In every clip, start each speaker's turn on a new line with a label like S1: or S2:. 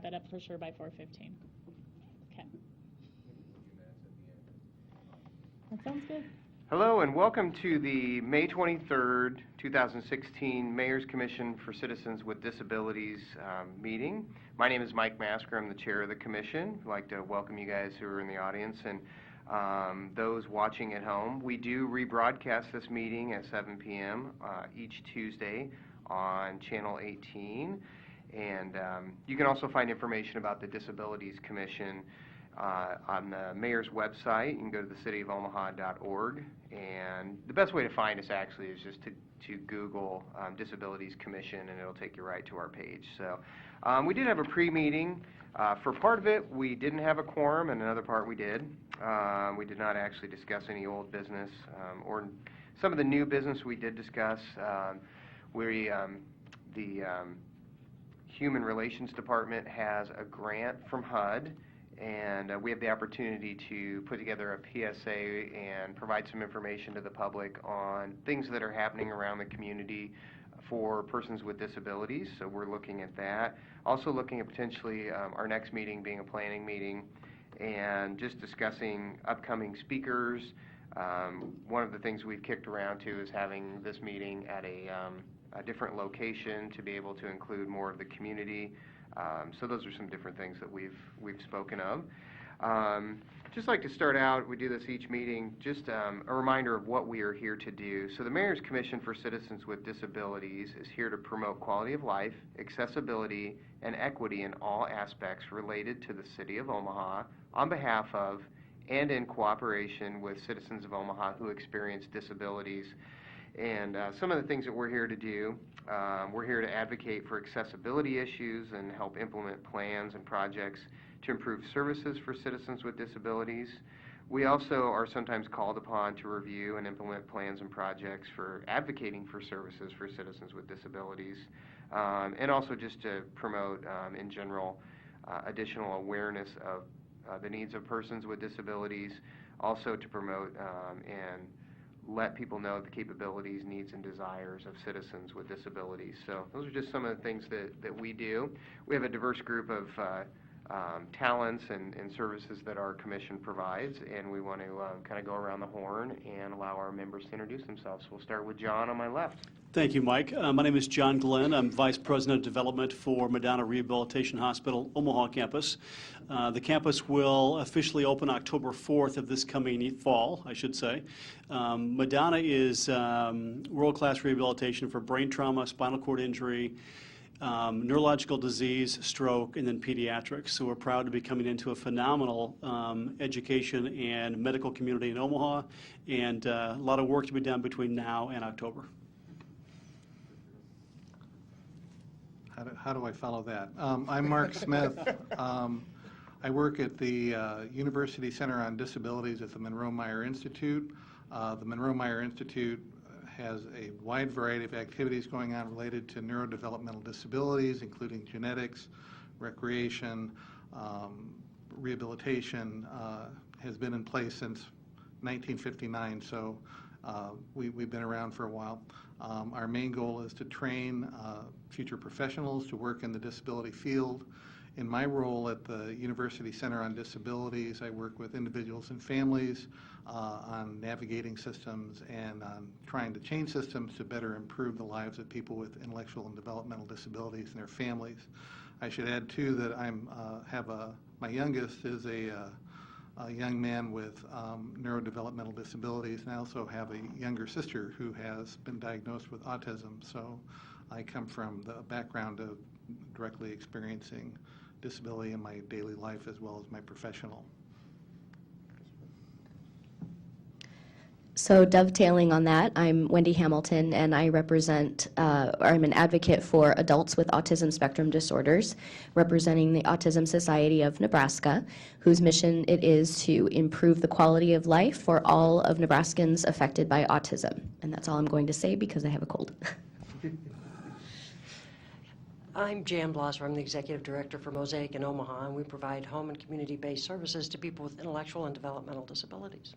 S1: that up for sure by 4:15. Okay. That sounds good.
S2: Hello and welcome to the May 23rd, 2016 Mayor's Commission for Citizens with Disabilities meeting. My name is Mike Masker. I'm the chair of the commission. I'd like to welcome you guys who are in the audience and those watching at home. We do rebroadcast this meeting at 7 p.m. Each Tuesday on Channel 18. And you can also find information about the Disabilities Commission on the mayor's website. You can go to thecityofomaha.org, and the best way to find us actually is just to Google Disabilities Commission, and it'll take you right to our page. So we did have a pre-meeting. For part of it, we didn't have a quorum, and another part we did. We did not actually discuss any old business, or some of the new business we did discuss. The Human Relations Department has a grant from HUD, and we have the opportunity to put together a PSA and provide some information to the public on things that are happening around the community for persons with disabilities. So we're looking at that. Also looking at potentially our next meeting being a planning meeting and just discussing upcoming speakers. One of the things we've kicked around to is having this meeting at a different location to be able to include more of the community. So those are some different things that we've spoken of. Just like to start out, we do this each meeting, just a reminder of what we are here to do. So the Mayor's Commission for Citizens with Disabilities is here to promote quality of life, accessibility, and equity in all aspects related to the City of Omaha on behalf of and in cooperation with citizens of Omaha who experience disabilities. And some of the things that we're here to do, we're here to advocate for accessibility issues and help implement plans and projects to improve services for citizens with disabilities. We also are sometimes called upon to review and implement plans and projects for advocating for services for citizens with disabilities, and also just to promote, in general, additional awareness of the needs of persons with disabilities, also to promote and let people know the capabilities, needs, and desires of citizens with disabilities. So those are just some of the things that we do. We have a diverse group of talents and services that our commission provides, and we want to kind of go around the horn and allow our members to introduce themselves. We'll start with John on my left.
S3: Thank you, Mike. My name is John Glenn. I'm Vice President of Development for Madonna Rehabilitation Hospital, Omaha campus. The campus will officially open October 4th of this coming fall, I should say. Madonna is world-class rehabilitation for brain trauma, spinal cord injury, neurological disease, stroke, and then pediatrics. So we're proud to be coming into a phenomenal education and medical community in Omaha, and a lot of work to be done between now and October.
S4: How do I follow that? I'm Mark Smith. I work at the University Center on Disabilities at the Monroe-Meyer Institute. The Monroe-Meyer Institute has a wide variety of activities going on related to neurodevelopmental disabilities, including genetics, recreation, rehabilitation, has been in place since 1959, so we've been around for a while. Our main goal is to train future professionals to work in the disability field. In my role at the University Center on Disabilities, I work with individuals and families on navigating systems and on trying to change systems to better improve the lives of people with intellectual and developmental disabilities and their families. I should add, too, that my youngest is a young man with neurodevelopmental disabilities, and I also have a younger sister who has been diagnosed with autism. So I come from the background of directly experiencing disability in my daily life as well as my professional.
S5: So dovetailing on that, I'm Wendy Hamilton, and I represent, I'm an advocate for adults with autism spectrum disorders, representing the Autism Society of Nebraska, whose mission it is to improve the quality of life for all of Nebraskans affected by autism. And that's all I'm going to say because I have a cold.
S6: I'm Jan Blosser. I'm the Executive Director for Mosaic in Omaha, and we provide home and community-based services to people with intellectual and developmental disabilities.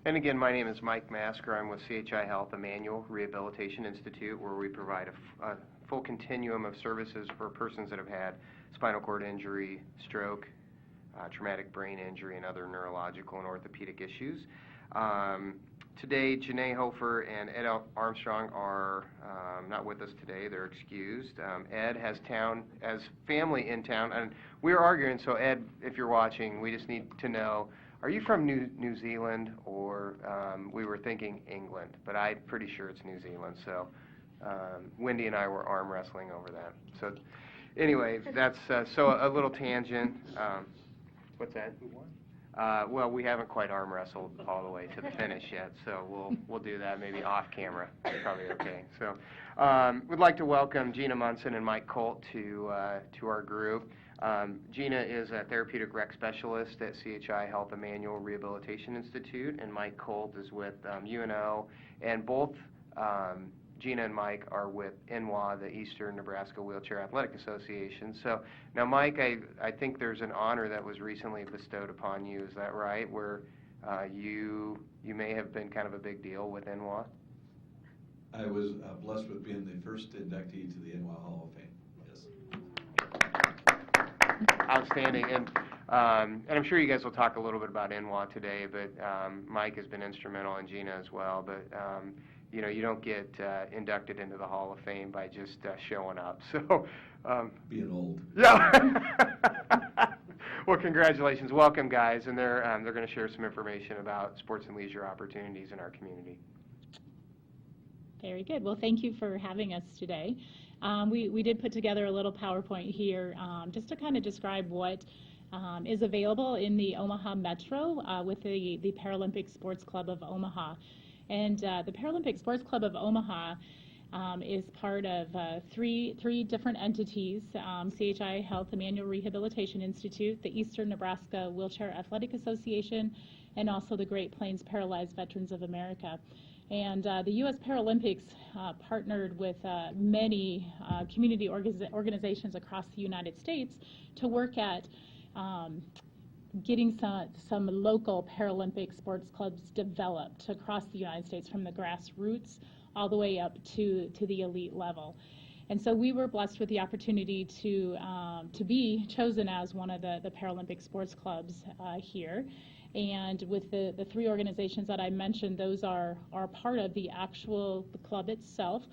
S2: And again, my name is Mike Masker. I'm with CHI Health Emmanuel Rehabilitation Institute, where we provide a full continuum of services for persons that have had spinal cord injury, stroke, traumatic brain injury, and other neurological and orthopedic issues. Today, Janae Hofer and Ed Armstrong are not with us today. They're excused. Ed has family in town, and we were arguing, so Ed, if you're watching, we just need to know, are you from New Zealand, or we were thinking England, but I'm pretty sure it's New Zealand, so Wendy and I were arm wrestling over that. So anyway, that's so a little tangent. What's that? Who won? Well, we haven't quite arm wrestled all the way to the finish yet, so we'll do that maybe off camera. That's probably okay. So we'd like to welcome Gina Munson and Mike Colt to our group. Gina is a therapeutic rec specialist at CHI Health Emmanuel Rehabilitation Institute, and Mike Colt is with UNO, and both Gina and Mike are with NWA, the Eastern Nebraska Wheelchair Athletic Association. So now, Mike, I think there's an honor that was recently bestowed upon you. Is that right? Where you may have been kind of a big deal with NWA?
S7: I was blessed with being the first inductee to the NWA Hall of Fame. Yes.
S2: Outstanding. And I'm sure you guys will talk a little bit about NWA today, but Mike has been instrumental, and Gina as well. But you know, you don't get inducted into the Hall of Fame by just showing up. So
S7: being old.
S2: Yeah. Well, congratulations. Welcome, guys, and they're going to share some information about sports and leisure opportunities in our community.
S1: Very good. Well, thank you for having us today. We did put together a little PowerPoint here just to kind of describe what is available in the Omaha Metro with the Paralympic Sports Club of Omaha. And the Paralympic Sports Club of Omaha is part of three different entities: CHI Health Emmanuel Rehabilitation Institute, the Eastern Nebraska Wheelchair Athletic Association, and also the Great Plains Paralyzed Veterans of America. And the U.S. Paralympics partnered with many community organizations across the United States to work at getting some local Paralympic sports clubs developed across the United States, from the grassroots all the way up to the elite level. And so we were blessed with the opportunity to be chosen as one of the Paralympic sports clubs here. And with the three organizations that I mentioned, those are part of the club itself.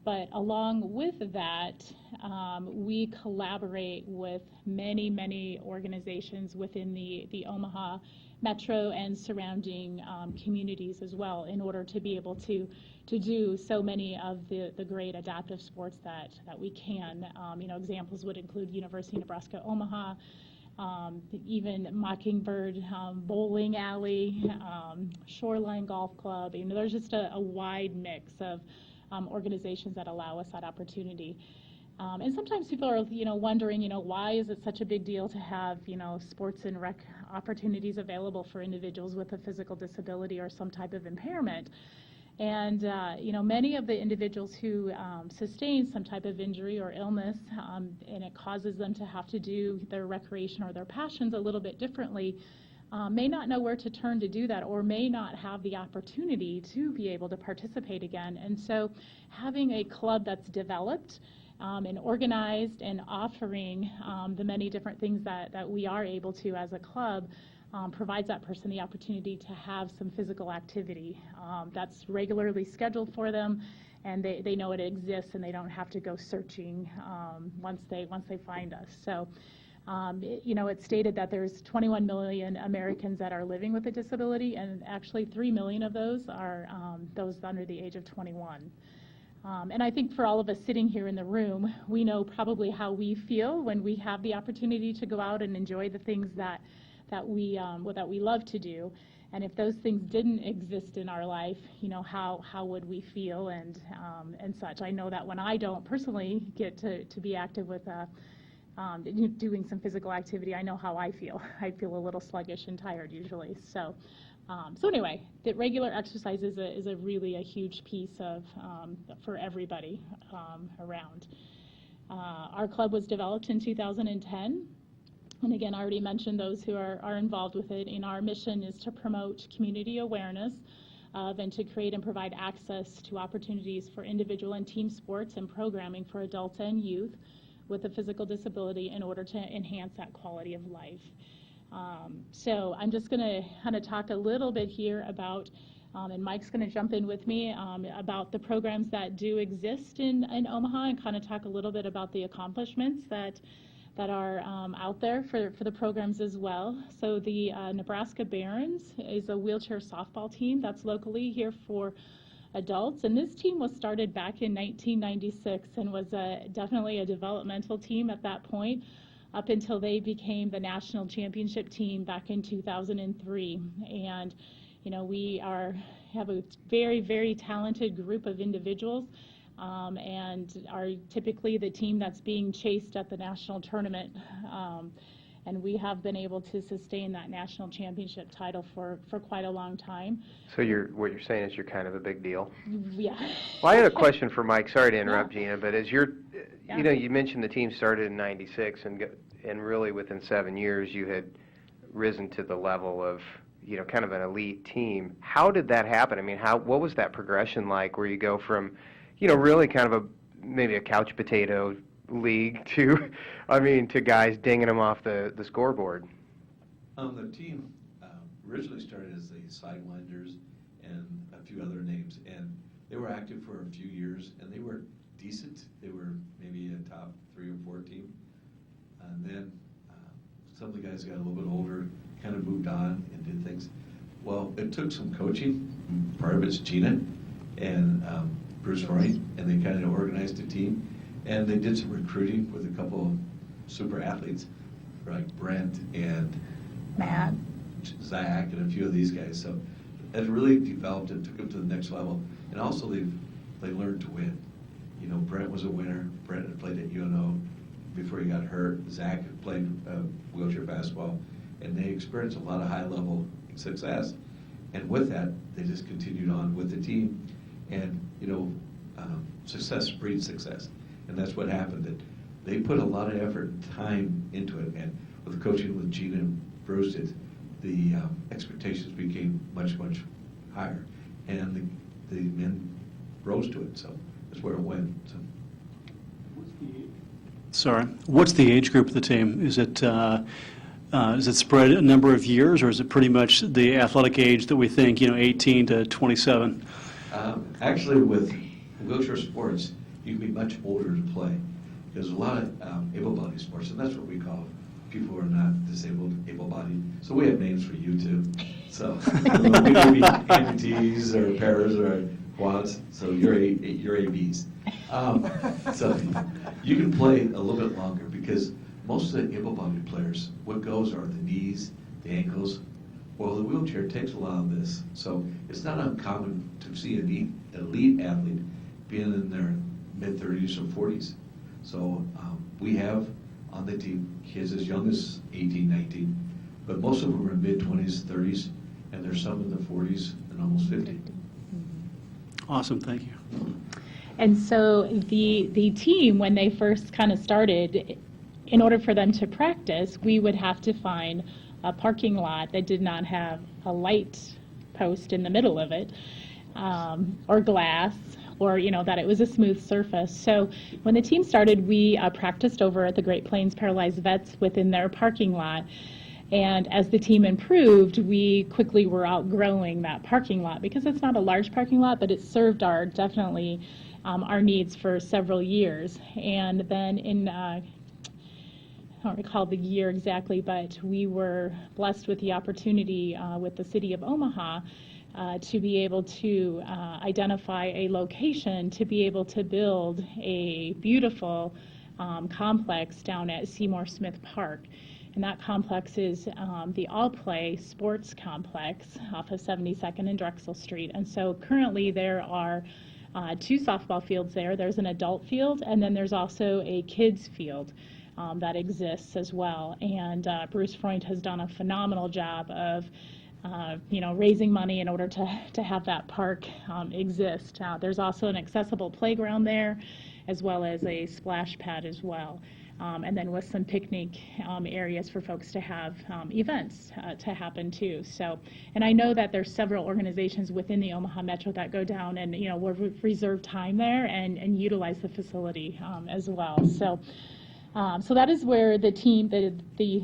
S1: But along with that, we collaborate with many organizations within the Omaha Metro and surrounding communities as well, in order to be able to do so many of the great adaptive sports that we can. You know, examples would include University of Nebraska Omaha, even Mockingbird Bowling Alley, Shoreline Golf Club. You know, there's just a wide mix of organizations that allow us that opportunity. And sometimes people are, wondering, why is it such a big deal to have, sports and rec opportunities available for individuals with a physical disability or some type of impairment? And, many of the individuals who sustain some type of injury or illness, and it causes them to have to do their recreation or their passions a little bit differently, may not know where to turn to do that, or may not have the opportunity to be able to participate again. And so having a club that's developed and organized and offering the many different things that we are able to as a club provides that person the opportunity to have some physical activity that's regularly scheduled for them, and they know it exists, and they don't have to go searching once they find us. So it's stated that there's 21 million Americans that are living with a disability, and actually 3 million of those are those under the age of 21. And I think for all of us sitting here in the room, we know probably how we feel when we have the opportunity to go out and enjoy the things that we love to do. And if those things didn't exist in our life, how would we feel and such? I know that when I don't personally get to be active with doing some physical activity, I know how I feel. I feel a little sluggish and tired usually. So anyway, the regular exercise is a really a huge piece of for everybody around. Our club was developed in 2010. And again, I already mentioned those who are involved with it. And our mission is to promote community awareness of and to create and provide access to opportunities for individual and team sports and programming for adults and youth with a physical disability in order to enhance that quality of life. So I'm just going to kind of talk a little bit here about, and Mike's going to jump in with me, about the programs that do exist in Omaha, and kind of talk a little bit about the accomplishments that are out there for the programs as well. So the Nebraska Barons is a wheelchair softball team that's locally here for adults, and this team was started back in 1996 and was definitely a developmental team at that point, up until they became the national championship team back in 2003. And you know, we have a very, very talented group of individuals, and are typically the team that's being chased at the national tournament. And we have been able to sustain that national championship title for quite a long time.
S2: So what you're saying is you're kind of a big deal.
S1: Yeah.
S2: Well, I had a question for Mike. Sorry to interrupt,
S1: Yeah.
S2: Gina, but as you know, you mentioned the team started in '96, and really within 7 years you had risen to the level of, you know, kind of an elite team. How did that happen? I mean, what was that progression like, where you go from, you know, really kind of maybe a couch potato league to, to guys dinging them off the scoreboard?
S7: The team originally started as the Sidewinders and a few other names, and they were active for a few years, and they were decent. They were maybe a top 3 or 4 team. And then some of the guys got a little bit older, kind of moved on and did things. Well, it took some coaching. Part of it's Gina and Bruce Roy, and they kind of organized a team. And they did some recruiting with a couple of super athletes, like Brent and
S1: Matt,
S7: Zach, and a few of these guys. So it really developed and took them to the next level. And also they learned to win. You know, Brent was a winner. Brent had played at UNO before he got hurt. Zach had played wheelchair basketball, and they experienced a lot of high-level success. And with that, they just continued on with the team. And, you know, success breeds success. And that's what happened. That they put a lot of effort and time into it. And with the coaching with Gina and Bruce, the expectations became much, much higher. And the men rose to it. So that's where it went. So.
S3: Sorry, what's the age group of the team? Is it spread a number of years, or is it pretty much the athletic age that we think, 18 to 27?
S7: Actually, with wheelchair sports, you can be much older to play. There's a lot of able-bodied sports, and that's what we call people who are not disabled, able-bodied. So we have names for you too. So we may be amputees or pairs or quads. So you're ABs. So you can play a little bit longer, because most of the able-bodied players, what goes are the knees, the ankles. Well, the wheelchair takes a lot of this. So it's not uncommon to see an elite athlete being in their mid-30s or 40s. So we have on the team kids as young as 18, 19, but most of them are in mid-20s, 30s, and there's some in the 40s and almost 50.
S3: Awesome, thank you.
S1: And so the team, when they first kind of started, in order for them to practice, we would have to find a parking lot that did not have a light post in the middle of it, or glass, or that it was a smooth surface. So when the team started, we practiced over at the Great Plains Paralyzed Vets within their parking lot. And as the team improved, we quickly were outgrowing that parking lot, because it's not a large parking lot, but it served definitely our needs for several years. And then in I don't recall the year exactly, but we were blessed with the opportunity with the city of Omaha to be able to identify a location to be able to build a beautiful complex down at Seymour Smith Park. And that complex is the All Play Sports Complex off of 72nd and Drexel Street. And so currently there are 2 softball fields there. There's an adult field, and then there's also a kids field that exists as well. And Bruce Freund has done a phenomenal job of raising money in order to have that park exist. There's also an accessible playground there, as well as a splash pad as well. and then with some picnic areas for folks to have events to happen too. So, and I know that there's several organizations within the Omaha Metro that go down and, will reserve time there and utilize the facility as well. So. So that is where the team, the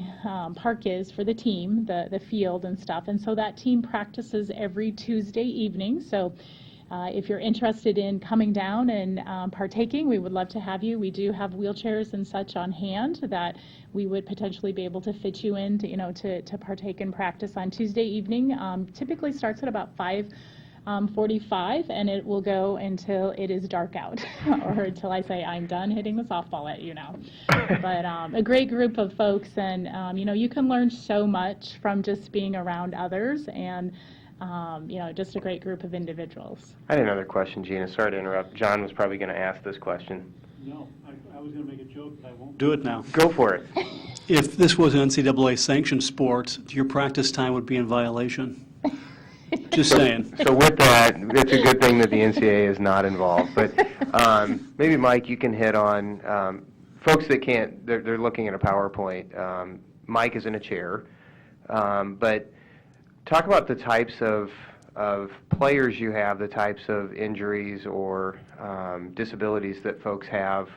S1: park is for the team, the field and stuff. And so that team practices every Tuesday evening. So if you're interested in coming down and partaking, we would love to have you. We do have wheelchairs and such on hand that we would potentially be able to fit you in to, to partake in practice on Tuesday evening. Typically starts at about 5:45, and it will go until it is dark out or until I say I'm done hitting the softball at you now. But a great group of folks, and you can learn so much from just being around others, and just a great group of individuals.
S2: I had another question, Gina. Sorry to interrupt. John was probably going to ask this question.
S3: No, I was going to make a joke, but I won't do it now.
S2: Go for it.
S3: If this was an NCAA sanctioned sport, your practice time would be in violation. Just saying.
S2: So with that, it's a good thing that the NCAA is not involved. But maybe, Mike, you can hit on folks that can't, they're looking at a PowerPoint. Mike is in a chair. But talk about the types of players you have, the types of injuries or disabilities that folks have,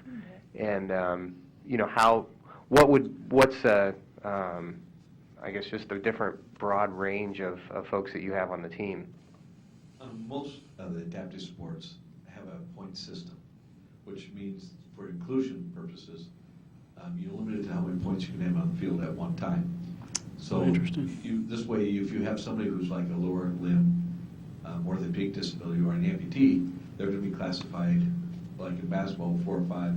S2: and I guess just the different broad range of folks that you have on the team.
S7: Most of the adaptive sports have a point system, which means for inclusion purposes, you're limited to how many points you can have on the field at one time. So this way, if you have somebody who's like a lower limb, orthopedic disability, or an amputee, they're going to be classified like in basketball 4 or 5,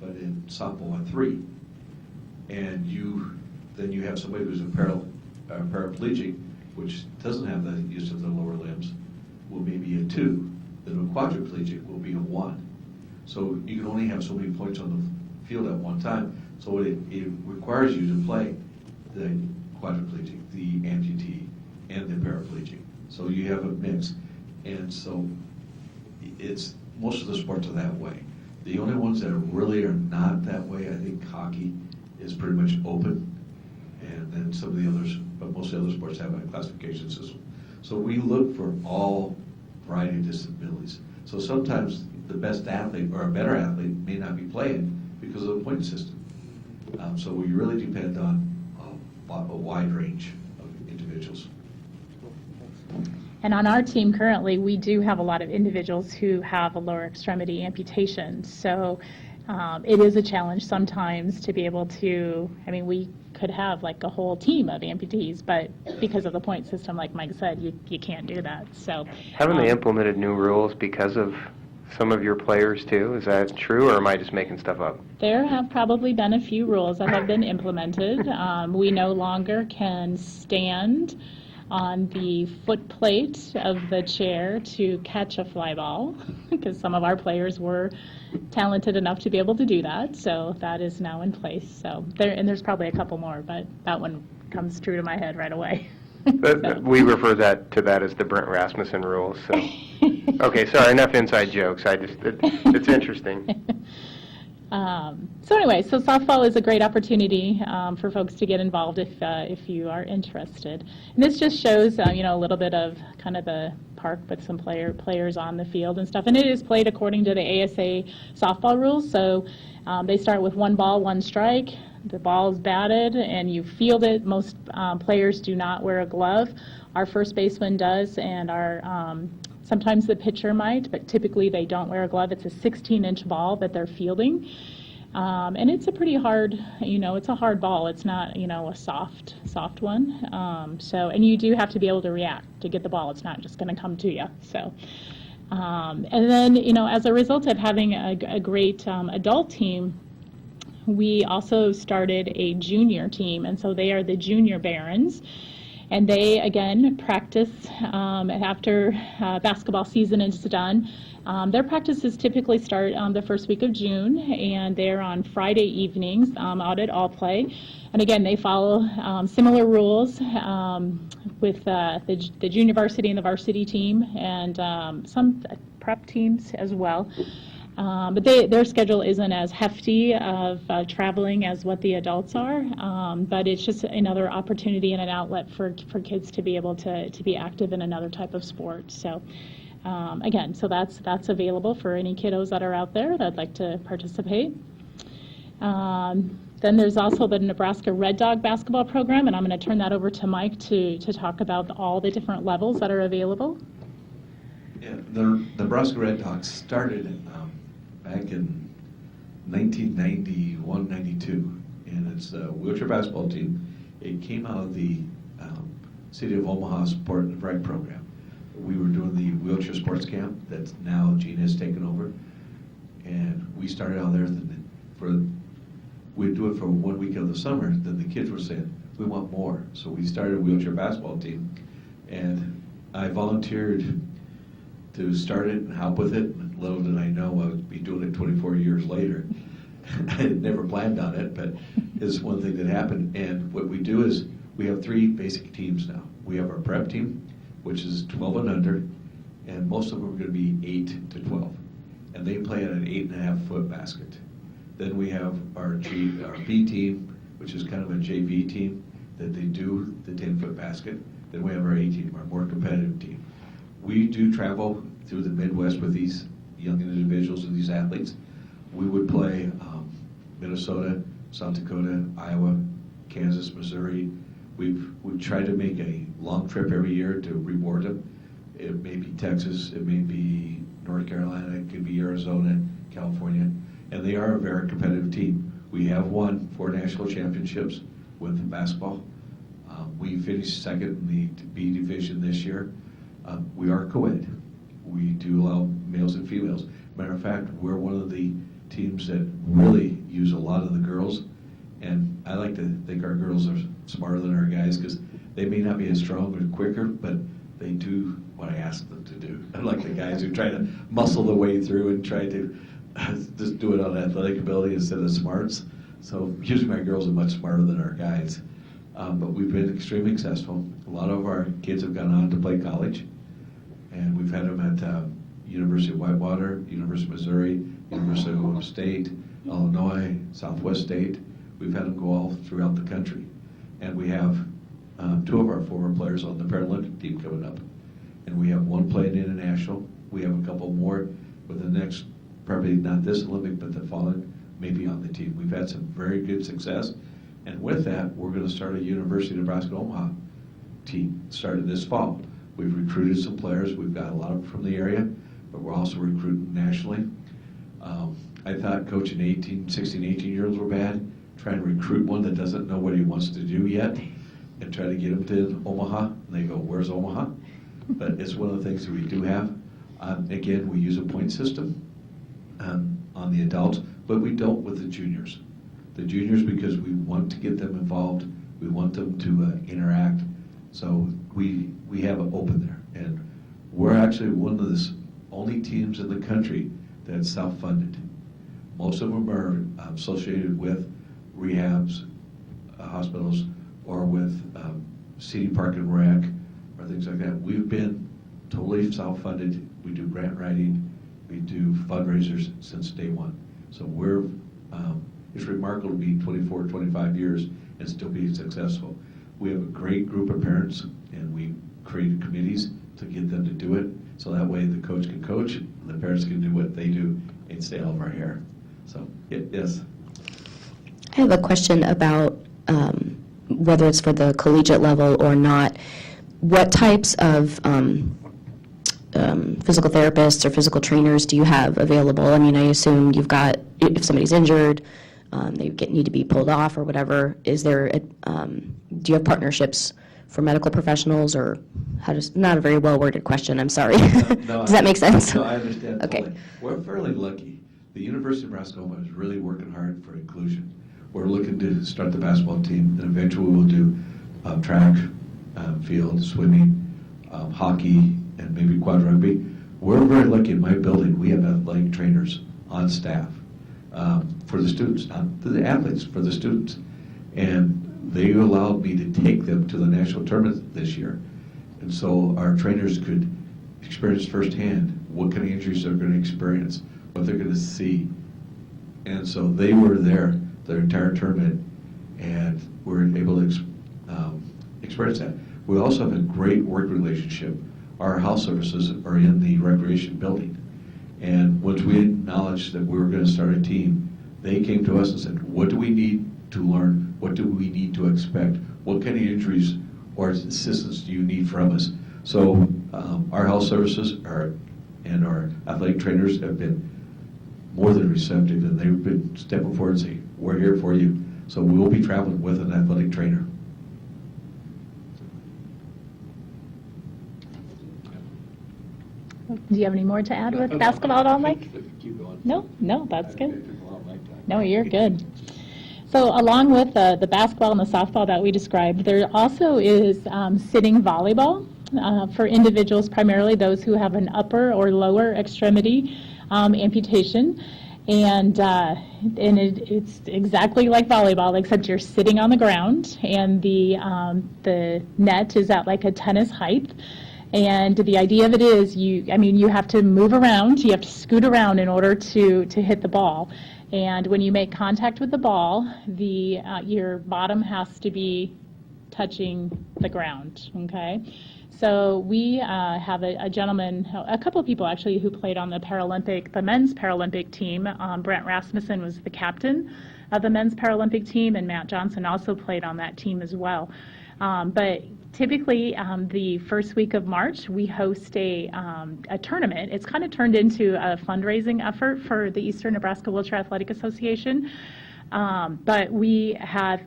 S7: but in softball at 3. And then you have somebody who's a paraplegic, which doesn't have the use of the lower limbs, will maybe a 2. Then a quadriplegic will be a 1. So you can only have so many points on the field at one time. So it requires you to play the quadriplegic, the amputee, and the paraplegic. So you have a mix. And so most of the sports are that way. The only ones that really are not that way, I think hockey is pretty much open. And then some of the others, but most of the other sports have a classification system. So we look for all variety of disabilities. So sometimes the best athlete or a better athlete may not be playing because of the point system. So we really depend on a wide range of individuals.
S1: And on our team currently, we do have a lot of individuals who have a lower extremity amputation. So it is a challenge sometimes to be able to, we could have like a whole team of amputees, but because of the point system, like Mike said, you can't do that. So
S2: haven't they implemented new rules because of some of your players too? Is that true, or am I just making stuff up?
S1: There have probably been a few rules that have been implemented. We no longer can stand on the foot plate of the chair to catch a fly ball, because some of our players were talented enough to be able to do that. So that is now in place. So there's probably a couple more, but that one comes true to my head right away.
S2: We refer to that as the Brent Rasmussen rules. So okay, sorry, enough inside jokes. It's interesting.
S1: So anyway, so softball is a great opportunity for folks to get involved if you are interested. And this just shows a little bit of kind of the park with some players on the field and stuff. And it is played according to the ASA softball rules. So they start with 1 ball, 1 strike. The ball is batted and you field it. Most players do not wear a glove. Our first baseman does, and our sometimes the pitcher might, but typically they don't wear a glove. It's a 16-inch ball that they're fielding. And it's a pretty hard, it's a hard ball. It's not, a soft one. And you do have to be able to react to get the ball. It's not just going to come to you. So, and then, as a result of having a great adult team, we also started a junior team. And so they are the Junior Barons. And they, again, practice after basketball season is done. Their practices typically start the first week of June, and they're on Friday evenings out at All Play. And again, they follow similar rules with the junior varsity and the varsity team, and some prep teams as well. But their schedule isn't as hefty of traveling as what the adults are, but it's just another opportunity and an outlet for kids to be able to be active in another type of sport. So again, so that's available for any kiddos that are out there that'd like to participate. Then there's also the Nebraska Red Dog basketball program, and I'm going to turn that over to Mike to talk about all the different levels that are available.
S7: Yeah, the Nebraska Red Dogs started back in 1991, 92, and it's a wheelchair basketball team. It came out of the City of Omaha Sport and Rec program. We were doing the wheelchair sports camp that now Gina has taken over, and we started out there we'd do it for 1 week of the summer. Then the kids were saying, we want more. So we started a wheelchair basketball team, and I volunteered to start it and help with it. Little did I know I would be doing it 24 years later. I had never planned on it, but it's one thing that happened. And what we do is we have 3 basic teams now. We have our prep team, which is 12 and under, and most of them are going to be 8 to 12. And they play at an 8.5-foot basket. Then we have our B team, which is kind of a JV team, that they do the 10-foot basket. Then we have our A team, our more competitive team. We do travel through the Midwest with these young individuals and these athletes. We would play Minnesota, South Dakota, Iowa, Kansas, Missouri. We've tried to make a long trip every year to reward them. It may be Texas, it may be North Carolina, it could be Arizona, California. And they are a very competitive team. We have won 4 national championships with basketball. We finished second in the B division this year. We are co-ed. We do allow males and females. Matter of fact, we're one of the teams that really use a lot of the girls. And I like to think our girls are smarter than our guys because they may not be as strong or quicker, but they do what I ask them to do. Unlike the guys who try to muscle the way through and try to just do it on athletic ability instead of smarts. So usually my girls are much smarter than our guys. But we've been extremely successful. A lot of our kids have gone on to play college. And we've had them at University of Whitewater, University of Missouri, University of Oklahoma State, Illinois, Southwest State. We've had them go all throughout the country. And we have 2 of our former players on the Paralympic team coming up. And we have 1 playing international. We have a couple more with the next, probably not this Olympic, but the following, maybe on the team. We've had some very good success. And with that, we're going to start a University of Nebraska Omaha team started this fall. We've recruited some players. We've got a lot of them from the area, but we're also recruiting nationally. I thought coaching 16, 18-year-olds were bad. Try and recruit one that doesn't know what he wants to do yet and try to get him to Omaha. And they go, where's Omaha? But it's one of the things that we do have. Again, we use a point system on the adults, but we don't with the juniors. The juniors, because we want to get them involved. We want them to interact. So we have it open there. And we're actually one of the only teams in the country that's self-funded. Most of them are associated with rehabs, hospitals, or with city park and rec, or things like that. We've been totally self-funded. We do grant writing. We do fundraisers since day one. So it's remarkable to be 24, 25 years and still be successful. We have a great group of parents, and we created committees to get them to do it, so that way the coach can coach, and the parents can do what they do and stay out of our hair. So, yes.
S5: I have a question about whether it's for the collegiate level or not. What types of physical therapists or physical trainers do you have available? I mean, I assume you've got, if somebody's injured, they need to be pulled off or whatever. Is there, do you have partnerships for medical professionals, or not a very well-worded question, I'm sorry.
S7: No,
S5: Does that make sense?
S7: No, I understand.
S5: Okay.
S7: Totally. We're fairly lucky. The University of Nebraska Omaha is really working hard for inclusion. We're looking to start the basketball team, and eventually we'll do track, field, swimming, hockey, and maybe quad rugby. We're very lucky in my building. We have athletic trainers on staff for the students, not the athletes, for the students. And they allowed me to take them to the national tournament this year. And so our trainers could experience firsthand what kind of injuries they're going to experience, what they're going to see. And so they were there the entire tournament and were able to experience that. We also have a great work relationship. Our health services are in the recreation building. And once we acknowledged that we were going to start a team, they came to us and said, what do we need to learn? What do we need to expect? What kind of injuries or assistance do you need from us? So our health services and our athletic trainers have been more than receptive, and they've been stepping forward and saying, we're here for you. So we'll be traveling with an athletic trainer.
S1: Do you have any more to add with basketball at all, Mike? No, that's good. No, you're good. So along with the basketball and the softball that we described, there also is sitting volleyball for individuals, primarily those who have an upper or lower extremity amputation. And it's exactly like volleyball, except you're sitting on the ground, and the net is at like a tennis height. And the idea of it is, you have to move around, you have to scoot around in order to hit the ball. And when you make contact with the ball, your bottom has to be touching the ground, okay? So we have a gentleman, a couple of people actually, who played on the men's Paralympic team. Brent Rasmussen was the captain of the men's Paralympic team, and Matt Johnson also played on that team as well. But typically, the first week of March, we host a tournament. It's kind of turned into a fundraising effort for the Eastern Nebraska Wheelchair Athletic Association. But we have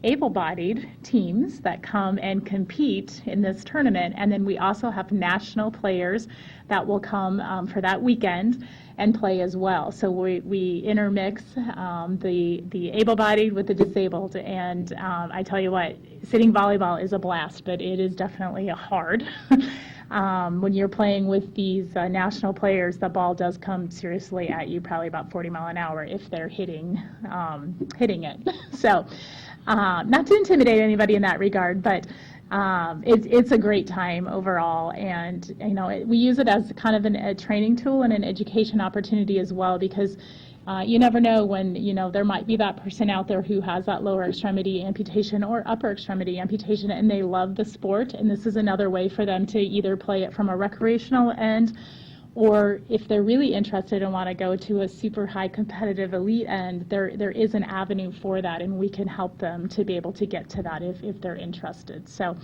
S1: able-bodied teams that come and compete in this tournament, and then we also have national players that will come for that weekend and play as well. So we intermix the able-bodied with the disabled, and I tell you what, sitting volleyball is a blast, but it is definitely hard. When you're playing with these national players, the ball does come seriously at you, probably about 40 miles an hour if they're hitting it. So not to intimidate anybody in that regard, but it's a great time overall, and we use it as kind of a training tool and an education opportunity as well, because you never know when there might be that person out there who has that lower extremity amputation or upper extremity amputation, and they love the sport, and this is another way for them to either play it from a recreational end, or if they're really interested and want to go to a super high competitive elite end, there is an avenue for that, and we can help them to be able to get to that if they're interested. So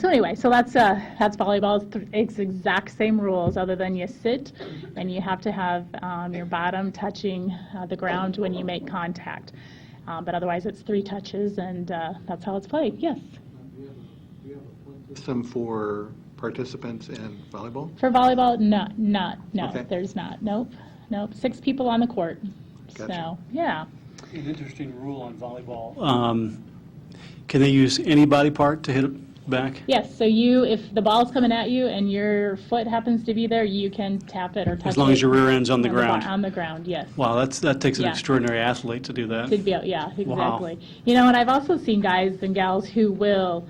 S1: anyway, so that's volleyball. It's exact same rules, other than you sit and you have to have your bottom touching the ground when you make contact. But otherwise, it's 3 touches, and that's how it's played. Yes.
S4: Do you have a system for participants in volleyball?
S1: For volleyball, no,
S4: Okay.
S1: there's not. Nope. 6 people on the court.
S4: Gotcha.
S1: So, yeah.
S3: An interesting rule on volleyball. Can they use any body part to hit it back?
S1: Yes, so if the ball's coming at you and your foot happens to be there, you can tap it or touch it.
S3: As long as your rear end's on the ground?
S1: On the ground, yes.
S3: Wow, that takes an
S1: Yeah.
S3: extraordinary athlete to do that.
S1: Yeah, exactly.
S3: Wow.
S1: And I've also seen guys and gals who will,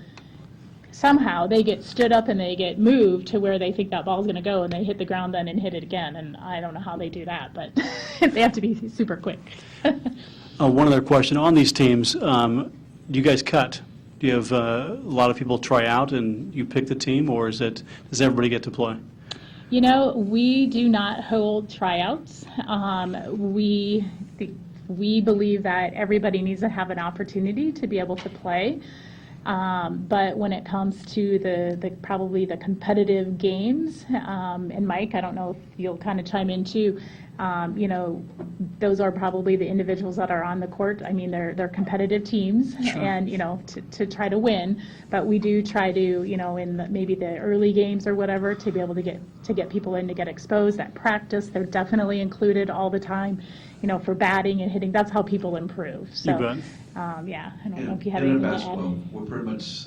S1: somehow they get stood up and they get moved to where they think that ball's going to go, and they hit the ground then and hit it again, and I don't know how they do that, but they have to be super quick.
S3: One other question, on these teams, do you guys cut? Do you have a lot of people try out and you pick the team, or does everybody get to play?
S1: We do not hold tryouts. We believe that everybody needs to have an opportunity to be able to play. But when it comes to probably the competitive games, and Mike, I don't know if you'll kind of chime in too, those are probably the individuals that are on the court. I mean, they're competitive teams,
S3: Sure.
S1: and to try to win. But we do try to, in maybe the early games or whatever, to be able to get people in to get exposed at practice. They're definitely included all the time, for batting and hitting. That's how people improve. So,
S3: You bet.
S1: yeah, I don't know if you have
S7: And in
S1: anything to add.
S7: basketball, we're pretty much,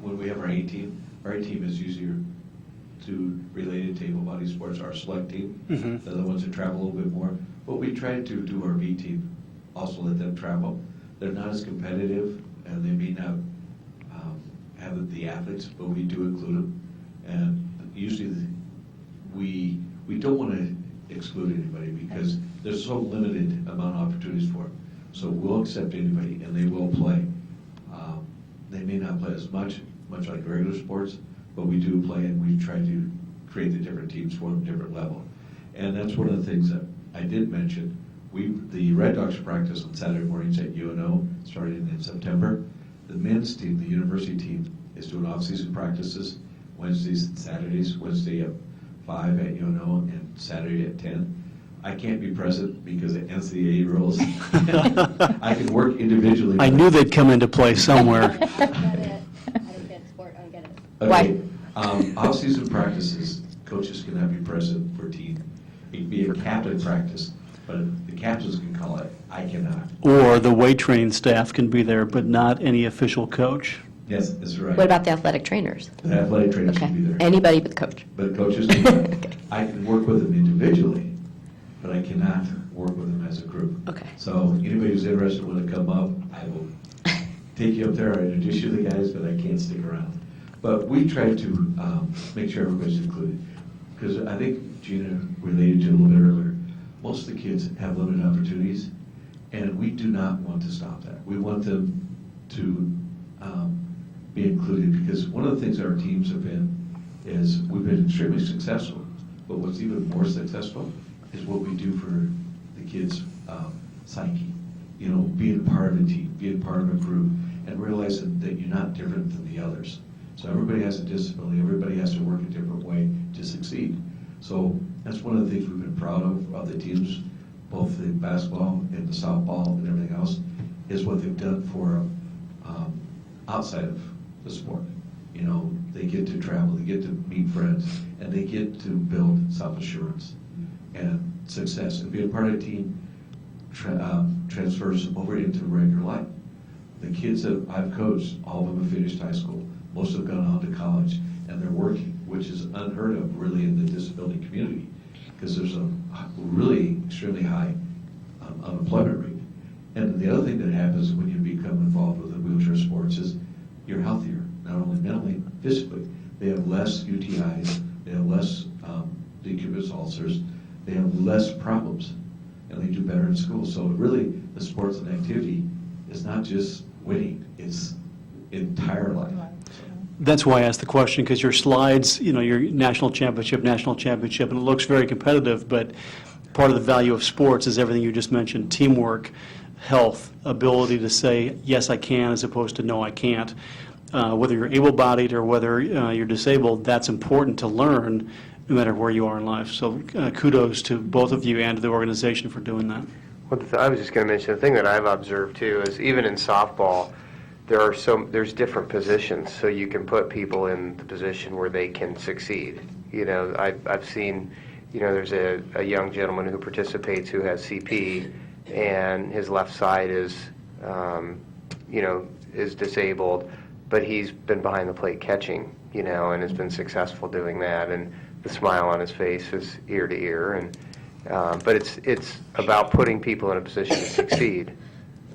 S7: when we have our A team is usually related to able-bodied sports, our select team.
S3: Mhm.
S7: They're the ones that travel a little bit more. But we try to do our B team, also let them travel. They're not as competitive, and they may not have the athletes, but we do include them. And usually we we don't want to exclude anybody because there's so limited amount of opportunities for them. So we'll accept anybody, and they will play. They may not play as much like regular sports, but we do play, and we try to create the different teams for them, different level. And that's one of the things that I did mention. The Red Dogs practice on Saturday mornings at UNO, starting in September. The men's team, the university team, is doing off-season practices Wednesdays and Saturdays. Wednesday at 5 at UNO and Saturday at 10. I can't be present because of NCAA rules. I can work individually.
S3: I knew they'd come into play somewhere.
S5: I don't get sport, I don't get it.
S7: Okay. Off-season practices, coaches cannot be present for team. It can be a captain practice, but the captains can call it. I cannot.
S3: Or the weight training staff can be there, but not any official coach.
S7: Yes, that's right.
S5: What about the athletic trainers?
S7: The athletic trainers
S5: Okay,
S7: can be there.
S5: anybody but the coach.
S7: But coaches cannot. I can work with them individually, but I cannot work with them as a group.
S5: Okay.
S7: So anybody who's interested want to come up, I will take you up there, I introduce you to the guys, but I can't stick around. But we try to make sure everybody's included. Because I think Gina related to it a little bit earlier, most of the kids have limited opportunities, and we do not want to stop that. We want them to be included, because one of the things our teams have been is we've been extremely successful, but what's even more successful is what we do for the kids' psyche. You know, being part of a team, being part of a group, and realizing that you're not different than the others. So everybody has a disability, everybody has to work a different way to succeed. So that's one of the things we've been proud of the teams, both the basketball and the softball and everything else, is what they've done for outside of the sport. You know, they get to travel, they get to meet friends, and they get to build self-assurance and success. And being part of a team transfers over into regular life. The kids that I've coached, all of them have finished high school. Most have gone on to college, and they're working, which is unheard of really in the disability community, because there's a really extremely high unemployment rate. And the other thing that happens when you become involved with the wheelchair sports is you're healthier, not only mentally, physically. They have less UTIs, they have less decubitus ulcers, they have less problems, and they do better in school. So really, the sports and activity is not just winning, it's entire life.
S3: That's why I asked the question, because your slides, you know, your national championship, and it looks very competitive, but part of the value of sports is everything you just mentioned: teamwork, health, ability to say, yes, I can, as opposed to no, I can't. Whether you're able-bodied or whether you're disabled, that's important to learn no matter where you are in life. So kudos to both of you and to the organization for doing that.
S2: Well, I was just going to mention, the thing that I've observed too is even in softball, there's different positions, so you can put people in the position where they can succeed. You know, I've seen, you know, there's a young gentleman who participates who has CP, and his left side is, you know, is disabled, but he's been behind the plate catching, you know, and has been successful doing that, and the smile on his face is ear to ear, and but it's about putting people in a position to succeed.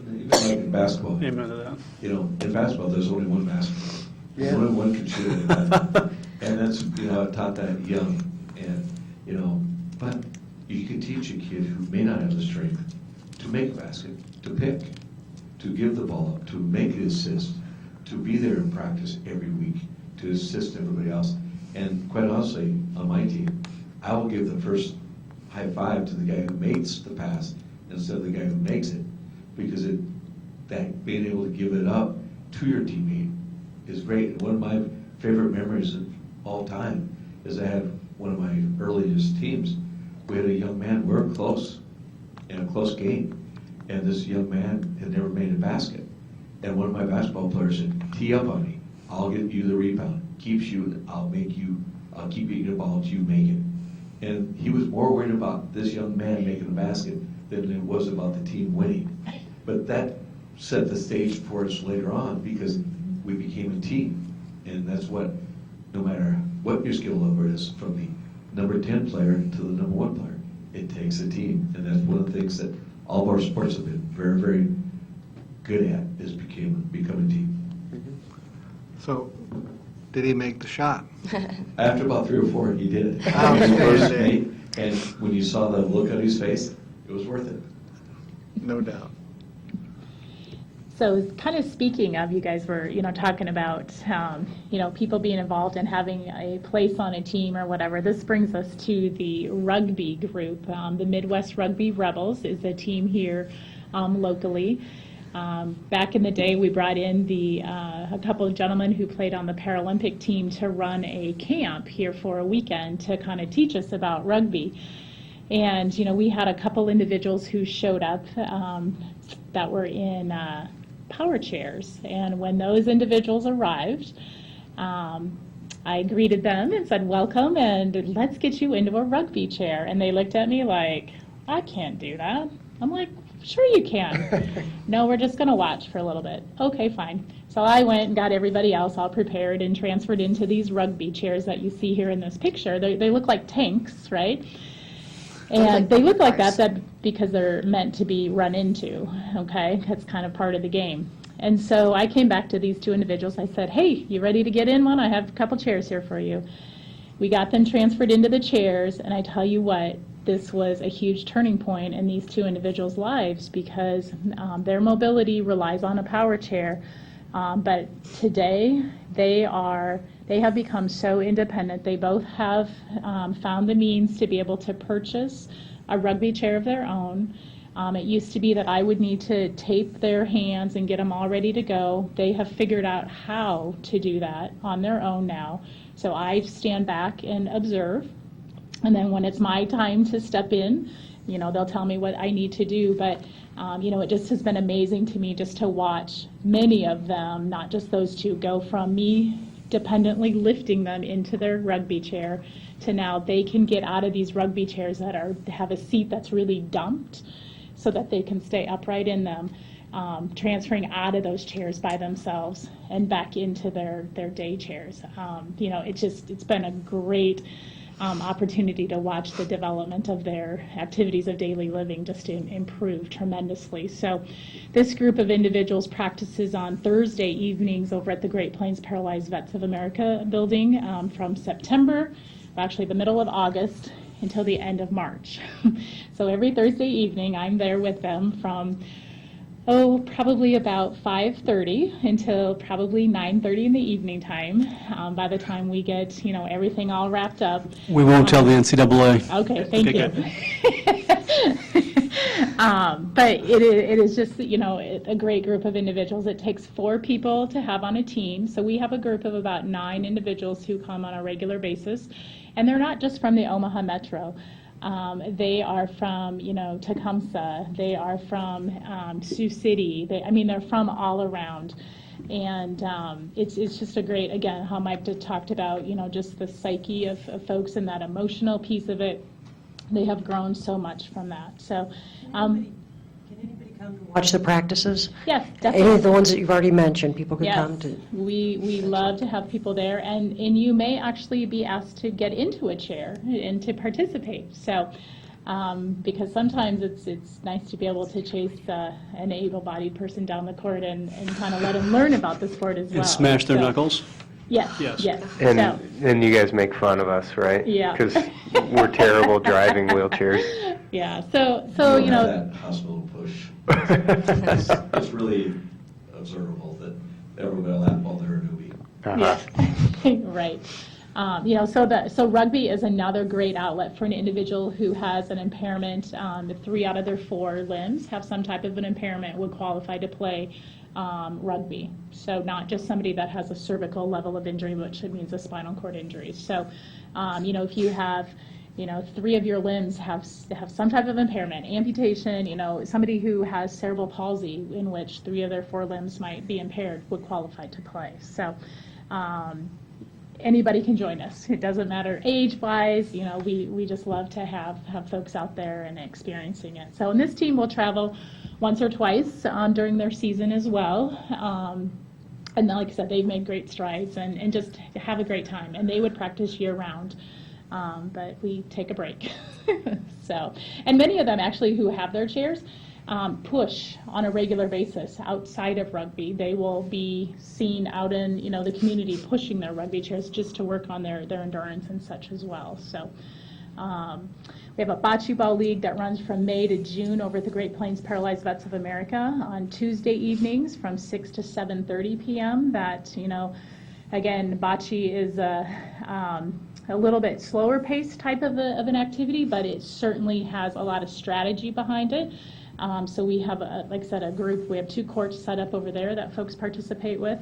S7: Even like in basketball.
S3: Amen to that.
S7: You know, in basketball, there's only one basketball.
S2: Yeah.
S7: Only one can shoot it. And that's, you know, I've taught that young. And, you know, but you can teach a kid who may not have the strength to make a basket, to pick, to give the ball up, to make an assist, to be there in practice every week, to assist everybody else. And quite honestly, on my team, I will give the first high five to the guy who makes the pass instead of the guy who makes it. Because that being able to give it up to your teammate is great. And one of my favorite memories of all time is I had one of my earliest teams. We had a young man, we were close, in a close game, and this young man had never made a basket. And one of my basketball players said, tee up on me, I'll get you the rebound, keep shooting, I'll keep getting the ball until you make it. And he was more worried about this young man making a basket than it was about the team winning. But that set the stage for us later on, because we became a team. And that's what, no matter what your skill level is, from the number 10 player to the number 1 player, it takes a team. And that's one of the things that all of our sports have been very, very good at, is become a team.
S4: So, did he make the shot?
S7: After about 3 or 4, he did it.
S4: Outstanding.
S7: First mate, And when you saw the look on his face, it was worth it.
S4: No doubt.
S1: So kind of speaking of, you guys were, talking about, people being involved and having a place on a team or whatever. This brings us to the rugby group. The Midwest Rugby Rebels is a team here locally. Back in the day, we brought in a couple of gentlemen who played on the Paralympic team to run a camp here for a weekend to kind of teach us about rugby. And, we had a couple individuals who showed up that were in power chairs. And when those individuals arrived, I greeted them and said, welcome, and let's get you into a rugby chair. And they looked at me like, I can't do that. I'm like, sure you can. No, we're just going to watch for a little bit. Okay, fine. So I went and got everybody else all prepared and transferred into these rugby chairs that you see here in this picture. They look like tanks, right? And they look like that because they're meant to be run into, okay? That's kind of part of the game. And so I came back to these two individuals. I said, hey, you ready to get in one? I have a couple chairs here for you. We got them transferred into the chairs, and I tell you what, this was a huge turning point in these two individuals' lives because their mobility relies on a power chair. But today, they have become so independent. They both have found the means to be able to purchase a rugby chair of their own. It used to be that I would need to tape their hands and get them all ready to go. They have figured out how to do that on their own now. So I stand back and observe. And then when it's my time to step in, they'll tell me what I need to do. But, it just has been amazing to me just to watch many of them, not just those two, go from me dependently lifting them into their rugby chair to now they can get out of these rugby chairs that have a seat that's really dumped so that they can stay upright in them, transferring out of those chairs by themselves and back into their day chairs. It's been a great opportunity to watch the development of their activities of daily living just to improve tremendously. So this group of individuals practices on Thursday evenings over at the Great Plains Paralyzed Vets of America building from September, actually the middle of August, until the end of March. So every Thursday evening I'm there with them from probably about 5:30 until probably 9:30 in the evening time. By the time we get, everything all wrapped up.
S3: We won't tell the NCAA.
S1: Okay, thank you. But it is just, a great group of individuals. It takes 4 people to have on a team. So we have a group of about 9 individuals who come on a regular basis. And they're not just from the Omaha Metro. They are from, Tecumseh. They are from Sioux City. They're from all around. And it's just a great, again, how Mike talked about, just the psyche of folks and that emotional piece of it. They have grown so much from that. So,
S6: Can anybody come to watch the practices?
S1: yes,
S6: Any
S1: definitely.
S6: of the ones that you've already mentioned, people could
S1: Yes,
S6: come to.
S1: we love to have people there, and you may actually be asked to get into a chair and to participate. So, because sometimes it's nice to be able to chase an able-bodied person down the court and kind of let them learn about the sport as well.
S3: And smash their
S1: So,
S3: knuckles?
S1: Yes,
S3: Yes.
S1: yes.
S2: And you guys make fun of us, right?
S1: Yeah.
S2: Because we're terrible driving wheelchairs.
S1: Yeah, so
S7: You don't have that hospital push. It's really observable that everybody will laugh while they're a newbie.
S1: Yeah, right. So rugby is another great outlet for an individual who has an impairment. 3 out of their 4 limbs have some type of an impairment would qualify to play rugby. So not just somebody that has a cervical level of injury, which means a spinal cord injury. So, if you have 3 of your limbs have some type of impairment, amputation, somebody who has cerebral palsy in which 3 of their 4 limbs might be impaired would qualify to play. So anybody can join us. It doesn't matter age-wise, we just love to have folks out there and experiencing it. So, and this team will travel once or twice during their season as well. And like I said, they've made great strides and just have a great time. And they would practice year-round. But we take a break. So, and many of them actually who have their chairs push on a regular basis outside of rugby. They will be seen out in the community pushing their rugby chairs just to work on their endurance and such as well. So We have a bocce ball league that runs from May to June over at the Great Plains Paralyzed Vets of America on Tuesday evenings from 6 to 7:30 p.m. That, again, bocce is a little bit slower paced type of an activity, but it certainly has a lot of strategy behind it. So we have, like I said, a group. We have 2 courts set up over there that folks participate with.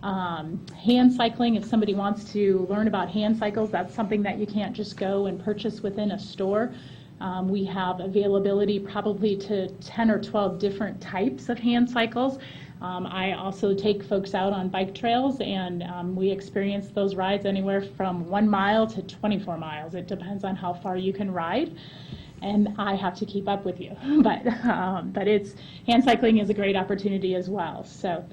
S1: Hand cycling, if somebody wants to learn about hand cycles, that's something that you can't just go and purchase within a store. We have availability probably to 10 or 12 different types of hand cycles. I also take folks out on bike trails, and we experience those rides anywhere from 1 mile to 24 miles. It depends on how far you can ride, and I have to keep up with you. But hand cycling is a great opportunity as well. So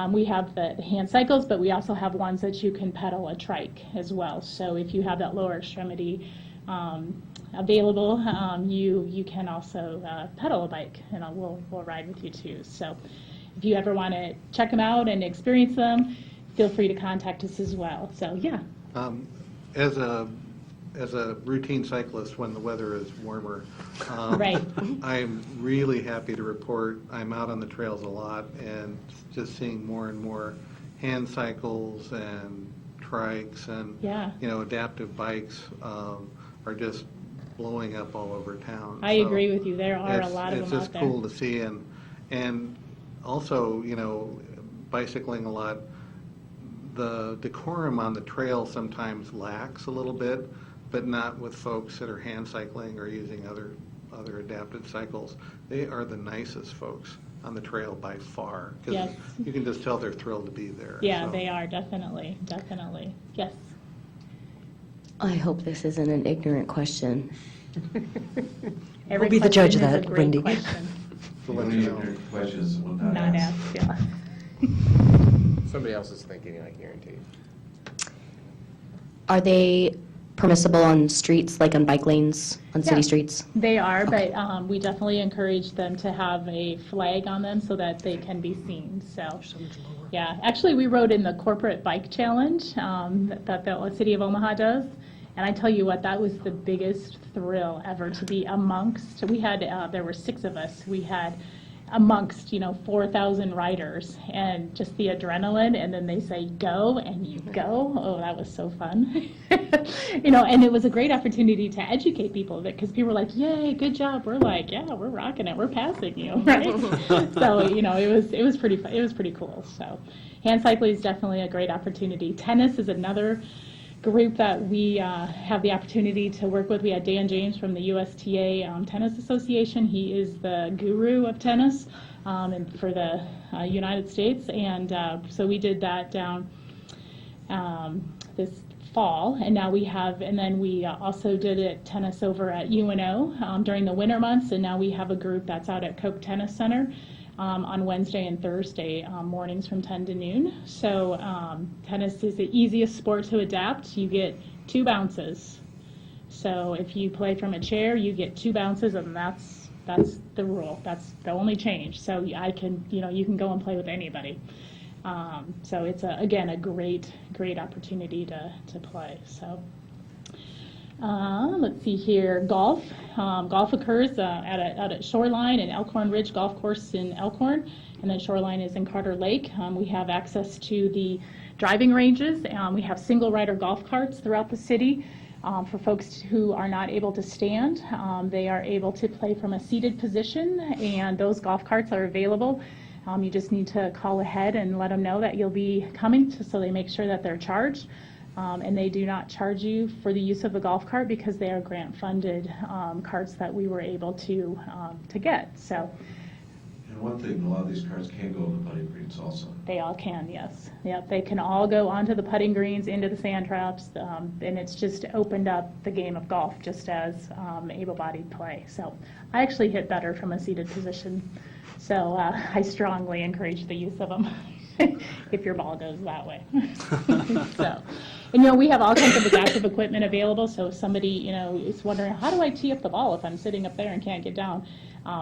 S1: we have the hand cycles, but we also have ones that you can pedal a trike as well. So if you have that lower extremity available, you can also pedal a bike, and we'll ride with you too. So if you ever want to check them out and experience them, feel free to contact us as well. So yeah.
S4: As a routine cyclist, when the weather is warmer,
S1: Right.
S4: I'm really happy to report I'm out on the trails a lot, and just seeing more and more hand cycles and trikes and
S1: Yeah.
S4: adaptive bikes are just blowing up all over town.
S1: I
S4: So
S1: agree with you. There are a lot of
S4: it's
S1: them out
S4: just
S1: there.
S4: cool to see, and also bicycling a lot. The decorum on the trail sometimes lacks a little bit, but not with folks that are hand cycling or using other adapted cycles. They are the nicest folks on the trail by far, because
S1: Yes.
S4: you can just tell they're thrilled to be there.
S1: Yeah,
S4: So,
S1: they are, definitely. Yes.
S5: I hope this isn't an ignorant question.
S1: Every
S6: be the judge of
S1: question is a
S6: that,
S1: great
S6: Wendy.
S1: question.
S4: to
S7: The
S4: let
S7: only
S4: you know.
S7: ignorant questions will not
S1: Not
S7: ask.
S1: asked, yeah.
S8: Somebody else is thinking, I guarantee.
S5: Are they permissible on streets, like on bike lanes, on city
S1: Yeah.
S5: streets?
S1: They are, but we definitely encourage them to have a flag on them so that they can be seen, so. Yeah, actually, we rode in the corporate bike challenge that the city of Omaha does. And I tell you what, that was the biggest thrill ever to be amongst. We had, there were 6 of us. We had amongst, 4,000 riders, and just the adrenaline, and then they say go, and you go. Oh, that was so fun. And it was a great opportunity to educate people, because people were like, yay, good job. We're like, yeah, we're rocking it. We're passing you, right? So, it was pretty fun. It was pretty cool. So hand cycling is definitely a great opportunity. Tennis is another group that we have the opportunity to work with. We had Dan James from the USTA Tennis Association. He is the guru of tennis and for the United States, and so we did that down this fall, and now we have, and then we also did it tennis over at UNO during the winter months, and now we have a group that's out at Koch Tennis Center on Wednesday and Thursday mornings from 10 to noon. So tennis is the easiest sport to adapt. You get 2 bounces. So if you play from a chair, you get 2 bounces, and that's the rule. That's the only change. So you can go and play with anybody. So it's again a great opportunity to play. So. Let's see here, golf. Golf occurs at a Shoreline and Elkhorn Ridge Golf Course in Elkhorn, and then Shoreline is in Carter Lake. We have access to the driving ranges. We have single rider golf carts throughout the city for folks who are not able to stand. They are able to play from a seated position, and those golf carts are available. You just need to call ahead and let them know that you'll be coming, so they make sure that they're charged. And they do not charge you for the use of the golf cart because they are grant-funded carts that we were able to get. So
S7: And one thing, a lot of these cards can go to the putting greens also.
S1: they all can, yes. Yep, they can all go onto the putting greens, into the sand traps, and it's just opened up the game of golf just as able-bodied play. So I actually hit better from a seated position, so I strongly encourage the use of them if your ball goes that way. So, and we have all kinds of adaptive equipment available, so if somebody is wondering, how do I tee up the ball if I'm sitting up there and can't get down?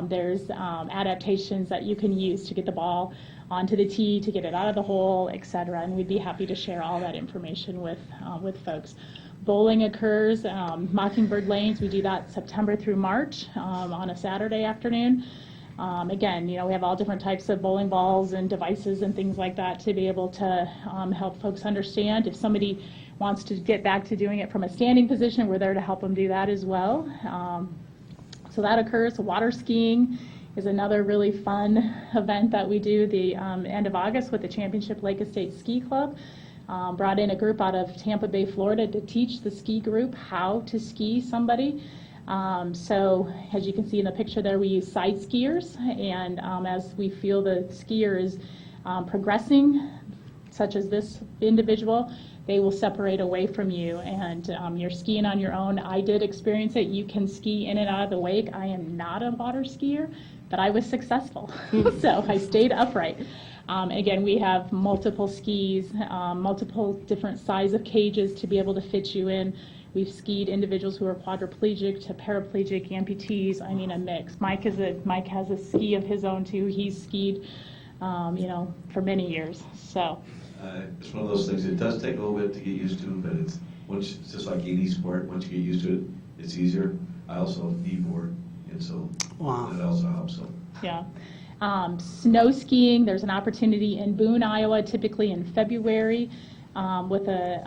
S1: There's adaptations that you can use to get the ball onto the tee, to get it out of the hole, etc. And we'd be happy to share all that information with folks. Bowling occurs, Mockingbird Lanes, we do that September through March on a Saturday afternoon. Again, we have all different types of bowling balls and devices and things like that to be able to help folks understand. If somebody wants to get back to doing it from a standing position, we're there to help them do that as well. So that occurs. Water skiing is another really fun event that we do the end of August with the Championship Lake Estate Ski Club. Brought in a group out of Tampa Bay, Florida to teach the ski group how to ski somebody. So as you can see in the picture there, we use side skiers, and as we feel the skier is progressing, such as this individual, they will separate away from you, and you're skiing on your own. I did experience it. You can ski in and out of the wake. I am not a water skier, but I was successful. So I stayed upright. Again, we have multiple skis, multiple different size of cages to be able to fit you in. We've skied individuals who are quadriplegic to paraplegic, amputees, I mean a mix. Mike has a ski of his own too. He's skied, for many years, so.
S7: It's one of those things, it does take a little bit to get used to, but it's just like any sport, once you get used to it, it's easier. I also kneeboard, and so that also helps. So. Yeah.
S1: Snow skiing, there's an opportunity in Boone, Iowa, typically in February, with a,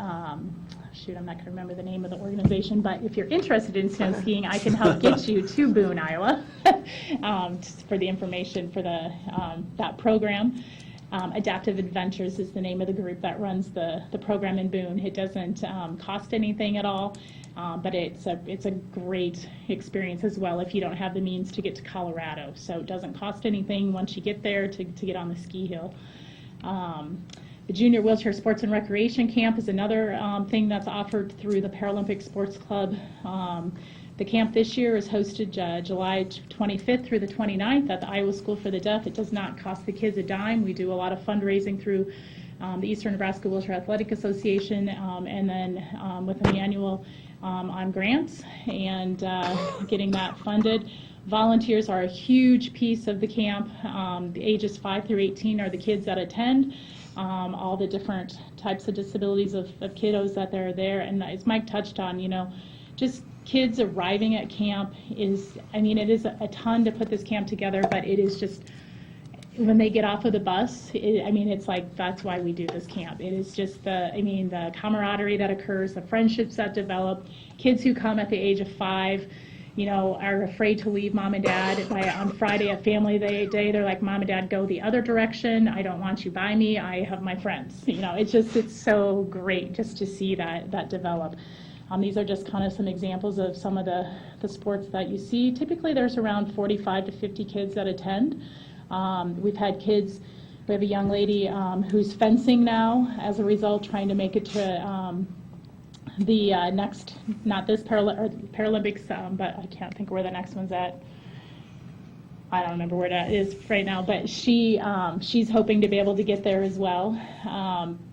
S1: I'm not going to remember the name of the organization, but if you're interested in snow skiing, I can help get you to Boone, Iowa, for the information for that program. Adaptive Adventures is the name of the group that runs the program in Boone. It doesn't cost anything at all, but it's a great experience as well if you don't have the means to get to Colorado. So it doesn't cost anything once you get there to get on the ski hill. The Junior Wheelchair Sports and Recreation Camp is another thing that's offered through the Paralympic Sports Club. The camp this year is hosted July 25th through the 29th at the Iowa School for the Deaf. It does not cost the kids a dime. We do a lot of fundraising through the Eastern Nebraska Wheelchair Athletic Association, and then with an annual on grants and getting that funded. Volunteers are a huge piece of the camp. The ages 5 through 18 are the kids that attend. All the different types of disabilities of kiddos that are there. And as Mike touched on, just kids arriving at camp is, it is a ton to put this camp together, but it is just, when they get off of the bus, it's like, that's why we do this camp. It is just the camaraderie that occurs, the friendships that develop, kids who come at the age of 5, are afraid to leave mom and dad. On Friday at family day, they're like, mom and dad, go the other direction. I don't want you by me. I have my friends. It's so great just to see that develop. These are just kind of some examples of some of the sports that you see. Typically, there's around 45 to 50 kids that attend. We've had kids, we have a young lady who's fencing now as a result, trying to make it to the next, not this Paralympics, but I can't think where the next one's at. I don't remember where that is right now, but she's hoping to be able to get there as well,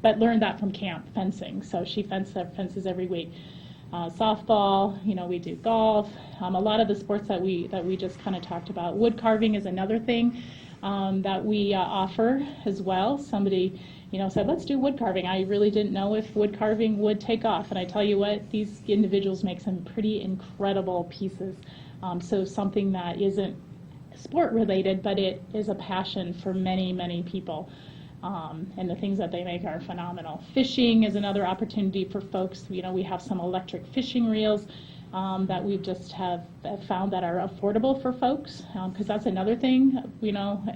S1: but learned that from camp fencing. So she fences every week. Softball, we do golf. A lot of the sports that we just kind of talked about. Wood carving is another thing that we offer as well. Somebody said, let's do wood carving. I really didn't know if wood carving would take off. And I tell you what, these individuals make some pretty incredible pieces. So something that isn't sport related, but it is a passion for many, many people. And the things that they make are phenomenal. Fishing is another opportunity for folks. We have some electric fishing reels that we just have found that are affordable for folks, because that's another thing.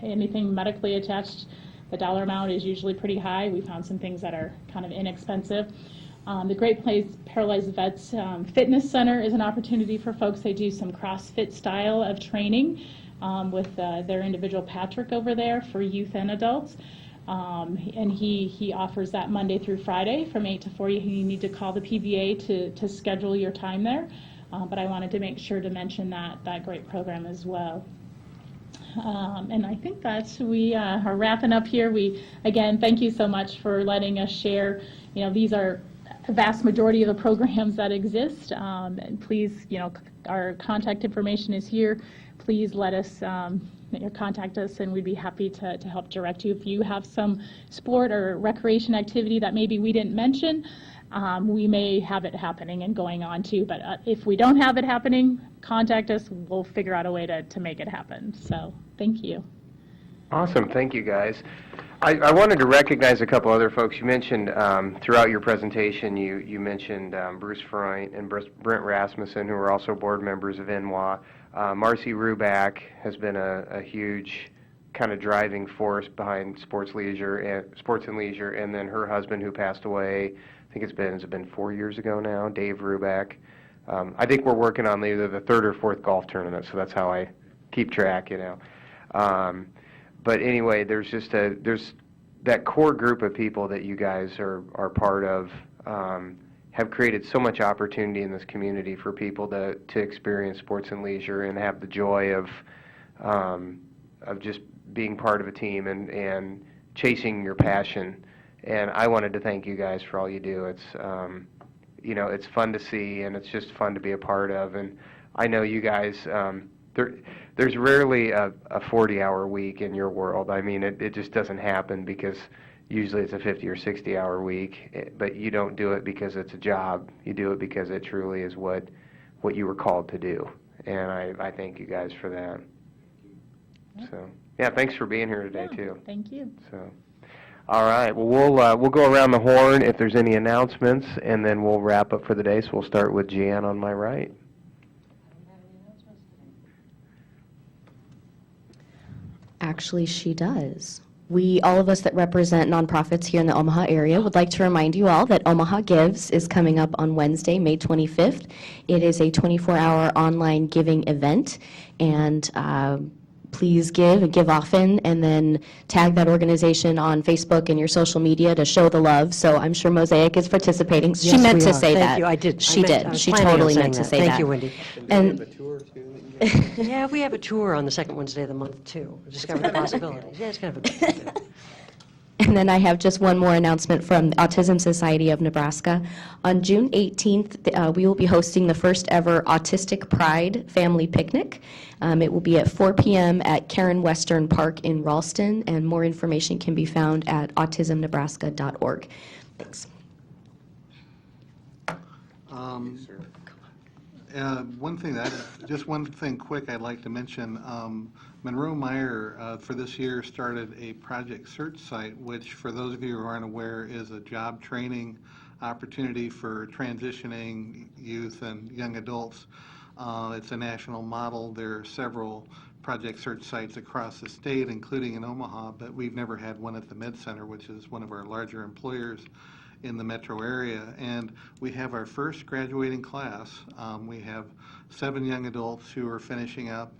S1: Anything medically attached, the dollar amount is usually pretty high. We found some things that are kind of inexpensive. The Great Plains Paralyzed Vets Fitness Center is an opportunity for folks. They do some CrossFit style of training with their individual Patrick over there for youth and adults. And he offers that Monday through Friday from 8 to 4. You need to call the PBA to schedule your time there. But I wanted to make sure to mention that great program as well. And I think we are wrapping up here. Again, thank you so much for letting us share. These are the vast majority of the programs that exist. And please, our contact information is here. Please let us contact us, and we'd be happy to help direct you. If you have some sport or recreation activity that maybe we didn't mention, we may have it happening and going on too. But if we don't have it happening, contact us. We'll figure out a way to make it happen. So thank you.
S2: Awesome. Thank you, guys. I wanted to recognize a couple other folks. You mentioned throughout your presentation, you mentioned Bruce Freund and Brent Rasmussen, who are also board members of NWA. Marcy Ruback has been a huge kind of driving force behind sports and leisure, and then her husband, who passed away, I think has it been 4 years ago now, Dave Ruback. I think we're working on either the third or fourth golf tournament, so that's how I keep track, you know. But anyway, there's that core group of people that you guys are part of, have created so much opportunity in this community for people to experience sports and leisure and have the joy of just being part of a team and chasing your passion. And I wanted to thank you guys for all you do. It's it's fun to see, and it's just fun to be a part of. And I know you guys. There's rarely a 40-hour week in your world. I mean, it just doesn't happen because usually it's a 50 or 60-hour week. But you don't do it because it's a job. You do it because it truly is what you were called to do. And I thank you guys for that. So yeah, thanks for being here today too.
S1: Thank you.
S2: So, all right. Well, we'll go around the horn if there's any announcements, and then we'll wrap up for the day. So we'll start with Jan on my right.
S5: Actually, she does. All of us that represent nonprofits here in the Omaha area would like to remind you all that Omaha Gives is coming up on Wednesday, May 25th. It is a 24-hour online giving event, and please give and give often, and then tag that organization on Facebook and your social media to show the love. So I'm sure Mosaic is participating. She meant to say that.
S6: Thank you. I did.
S5: She did. She totally meant to say that.
S6: Thank you, Wendy.
S5: And
S6: Yeah, we have a tour on the second Wednesday of the month, too. Discover the possibilities. Yeah, it's kind of a big deal.
S5: And then I have just one more announcement from the Autism Society of Nebraska. On June 18th, we will be hosting the first ever Autistic Pride Family Picnic. It will be at 4 p.m. at Karen Western Park in Ralston, and more information can be found at autismnebraska.org. Thanks.
S4: One thing quick I'd like to mention. Monroe Meyer for this year started a project search site, which for those of you who aren't aware is a job training opportunity for transitioning youth and young adults. It's a national model. There are several project search sites across the state, including in Omaha, but we've never had one at the Med Center, which is one of our larger employers in the metro area. And we have our first graduating class. We have 7 young adults who are finishing up.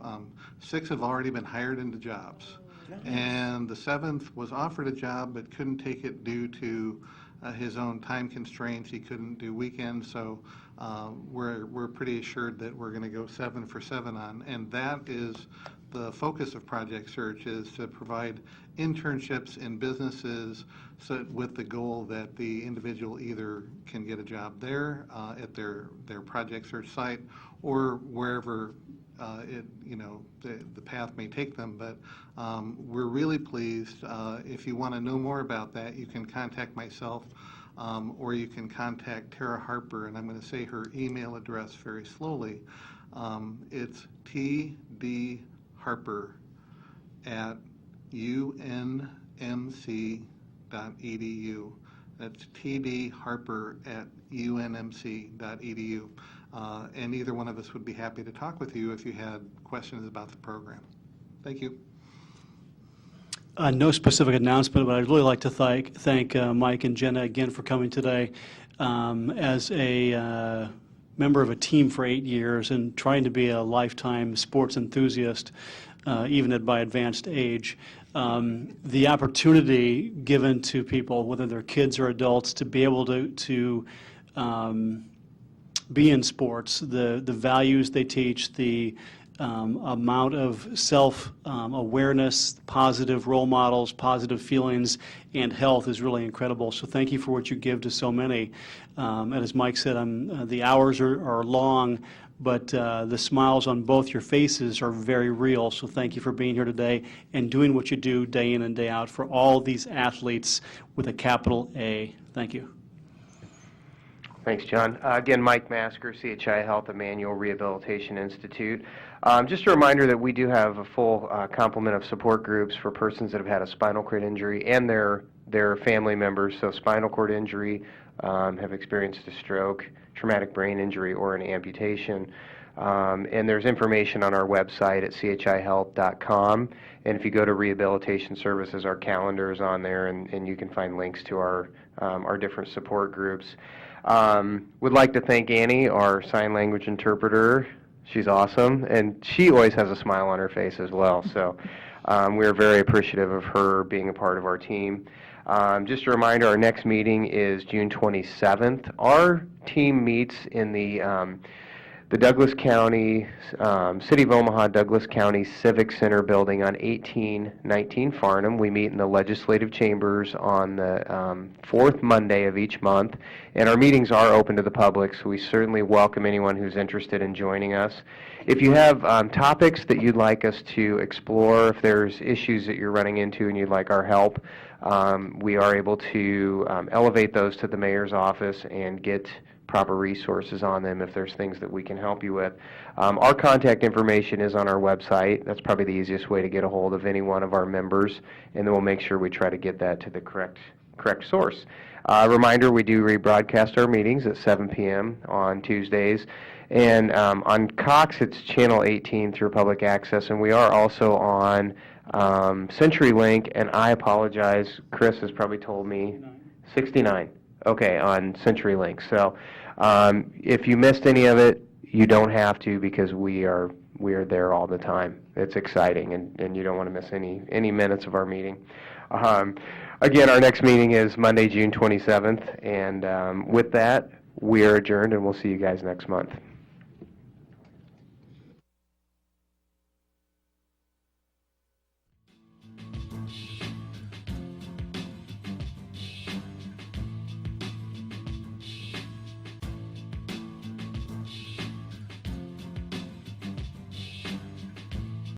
S4: 6 have already been hired into jobs. And the 7th was offered a job but couldn't take it due to his own time constraints. He couldn't do weekends, so we're pretty assured that we're going to go 7 for 7 on. And that is the focus of Project Search, is to provide internships in businesses with the goal that the individual either can get a job there at their Project Search site or wherever the path may take them. But we're really pleased. If you want to know more about that, you can contact myself or you can contact Tara Harper, and I'm going to say her email address very slowly. It's tdharper@unmc.edu. That's tdharper@unmc.edu. And either one of us would be happy to talk with you if you had questions about the program. Thank you.
S3: No specific announcement, but I'd really like to thank Mike and Jenna again for coming today. As a member of a team for 8 years and trying to be a lifetime sports enthusiast, even at my advanced age, the opportunity given to people, whether they're kids or adults, to be able to be in sports, the values they teach, the amount of self-awareness, positive role models, positive feelings, and health is really incredible. So thank you for what you give to so many. And as Mike said, the hours are long, but the smiles on both your faces are very real. So thank you for being here today and doing what you do day in and day out for all these athletes with a capital A. Thank you.
S2: Thanks, John. Again, Mike Masker, CHI Health Emmanuel Rehabilitation Institute. Just a reminder that we do have a full complement of support groups for persons that have had a spinal cord injury and their family members. So spinal cord injury, have experienced a stroke, traumatic brain injury, or an amputation. And there's information on our website at chihealth.com. And if you go to Rehabilitation Services, our calendar is on there, and you can find links to our different support groups. Would like to thank Annie, our sign language interpreter. She's awesome, and she always has a smile on her face as well. So we're very appreciative of her being a part of our team. Just a reminder, our next meeting is June 27th. Our team meets in the Douglas County, City of Omaha, Douglas County Civic Center building on 1819 Farnham. We meet in the legislative chambers on the fourth Monday of each month, and our meetings are open to the public, so we certainly welcome anyone who's interested in joining us. If you have topics that you'd like us to explore, if there's issues that you're running into and you'd like our help, we are able to elevate those to the mayor's office and get proper resources on them if there's things that we can help you with. Our contact information is on our website. That's probably the easiest way to get a hold of any one of our members, and then we'll make sure we try to get that to the correct source. Reminder, we do rebroadcast our meetings at 7 p.m. on Tuesdays, and on Cox it's channel 18 through public access, and we are also on CenturyLink, and I apologize, Chris has probably told me 69. Okay, on CenturyLink. So if you missed any of it, you don't have to, because we are there all the time. It's exciting, and you don't want to miss any minutes of our meeting. Again, our next meeting is Monday, June 27th, and with that, we are adjourned, and we'll see you guys next month.